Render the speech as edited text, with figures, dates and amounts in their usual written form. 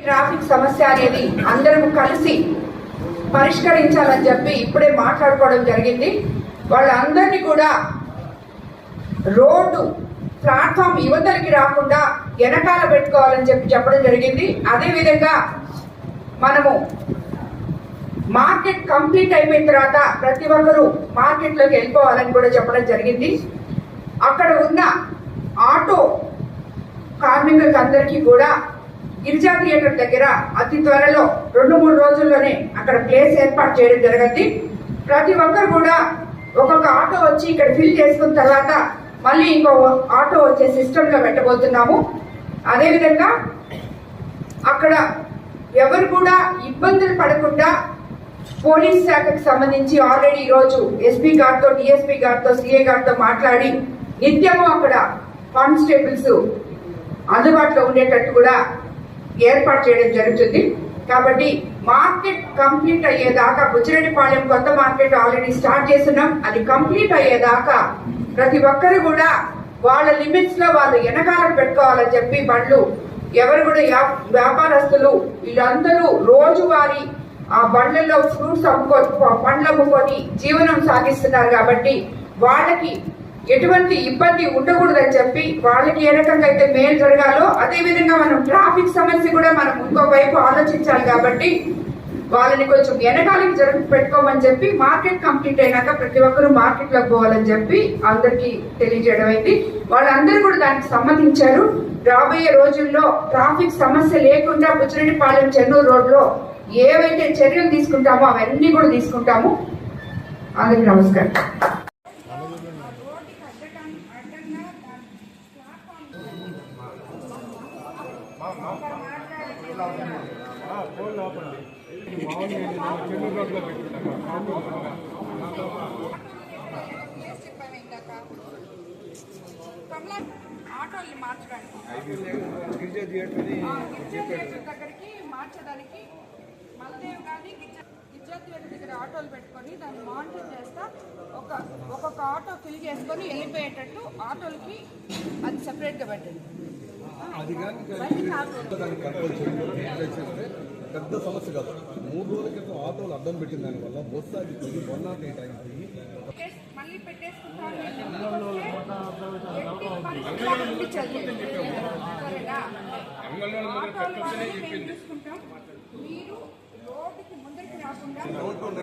Traffic సమస్య అనేది అందరం కలిసి పరిష్కరించాలని చెప్పి ఇప్పుడే మాట్లాడుకోవడం జరిగింది. వాళ్ళందరినీ కూడా రోడ్డు ప్లాట్ఫామ్ యువతలకి రాకుండా వెనకాల పెట్టుకోవాలని చెప్పడం జరిగింది. అదేవిధంగా మనము మార్కెట్ కంప్లీట్ అయిపోయిన తర్వాత ప్రతి ఒక్కరూ మార్కెట్లోకి వెళ్ళిపోవాలని కూడా చెప్పడం జరిగింది. అక్కడ ఉన్న ఆటో కార్మికులకు అందరికీ కూడా గిరిజా థియేటర్ దగ్గర అతి త్వరలో 2-3 రోజుల్లోనే అక్కడ ప్లేస్ ఏర్పాటు చేయడం జరిగింది. ప్రతి ఒక్కరు కూడా ఒక్కొక్క ఆటో వచ్చి ఇక్కడ ఫిల్ చేసుకున్న తర్వాత మళ్ళీ ఇంకో ఆటో వచ్చే సిస్టమ్ లో పెట్టబోతున్నాము. అదేవిధంగా అక్కడ ఎవరు కూడా ఇబ్బందులు పడకుండా పోలీస్ శాఖకు సంబంధించి ఆల్రెడీ ఈరోజు ఎస్పీ గారితో, డిఎస్పీ గారితో, సిఏ గారితో మాట్లాడి నిత్యము అక్కడ కానిస్టేబుల్స్ అందుబాటులో ఉండేటట్టు కూడా ఏర్పాటు చేయడం జరుగుతుంది. కాబట్టి మార్కెట్ కంప్లీట్ అయ్యేదాకా బుచ్చిరెడ్డిపాళెం కొత్త మార్కెట్ ఆల్రెడీ స్టార్ట్ చేస్తున్నాం. అది కంప్లీట్ అయ్యేదాకా ప్రతి ఒక్కరు కూడా వాళ్ళ లిమిట్స్ లో వాళ్ళు వెనకాలకు పెట్టుకోవాలని చెప్పి బండ్లు ఎవరు కూడా వ్యాపారస్తులు వీళ్ళందరూ రోజువారీ ఆ బండ్లలో ఫ్రూట్స్ పండ్లు అమ్ముకొని జీవనం సాగిస్తున్నారు. కాబట్టి వాళ్ళకి ఎటువంటి ఇబ్బంది ఉండకూడదని చెప్పి వాళ్ళకి ఏ రకంగా అయితే మేలు జరగాలో అదే విధంగా మనం ట్రాఫిక్ సమస్య కూడా మనం ఇంకోవైపు ఆలోచించాలి. కాబట్టి వాళ్ళని కొంచెం వెనకాలకి పెట్టుకోమని చెప్పి మార్కెట్ కంప్లీట్ అయినాక ప్రతి ఒక్కరూ మార్కెట్ లోకి పోవాలని చెప్పి అందరికీ తెలియజేయడం అయింది. వాళ్ళందరూ కూడా దానికి సమ్మతించారు. రాబోయే రోజుల్లో ట్రాఫిక్ సమస్య లేకుండా బుచ్చిరెడ్డిపాళెం చెన్నూరు రోడ్ లో ఏవైతే చర్యలు తీసుకుంటామో అవన్నీ కూడా తీసుకుంటాము. అందరికీ నమస్కారం. ఆటోల్ని మార్చడానికి గిరిజా థియేటర్ దగ్గరికి మార్చడానికి మల్దేవ్ కానీ గిరిజా థియేటర్ దగ్గర ఆటోలు పెట్టుకొని దాన్ని మానిటర్ చేస్తా ఒక్కొక్క ఆటో ఫిల్ చేసుకొని వెళ్ళిపోయేటట్టు ఆటోలకి అది సెపరేట్గా పెట్టండి. పెద్ద సమస్య కాదు. 3 రోజుల క్రితం ఆటోలు అడ్డం పెట్టిన దాని వల్ల బస్సు ఆగిపోయి 108 అయింది. మళ్ళీ మీరు రోడ్డుకి ముందరికి రాకుండా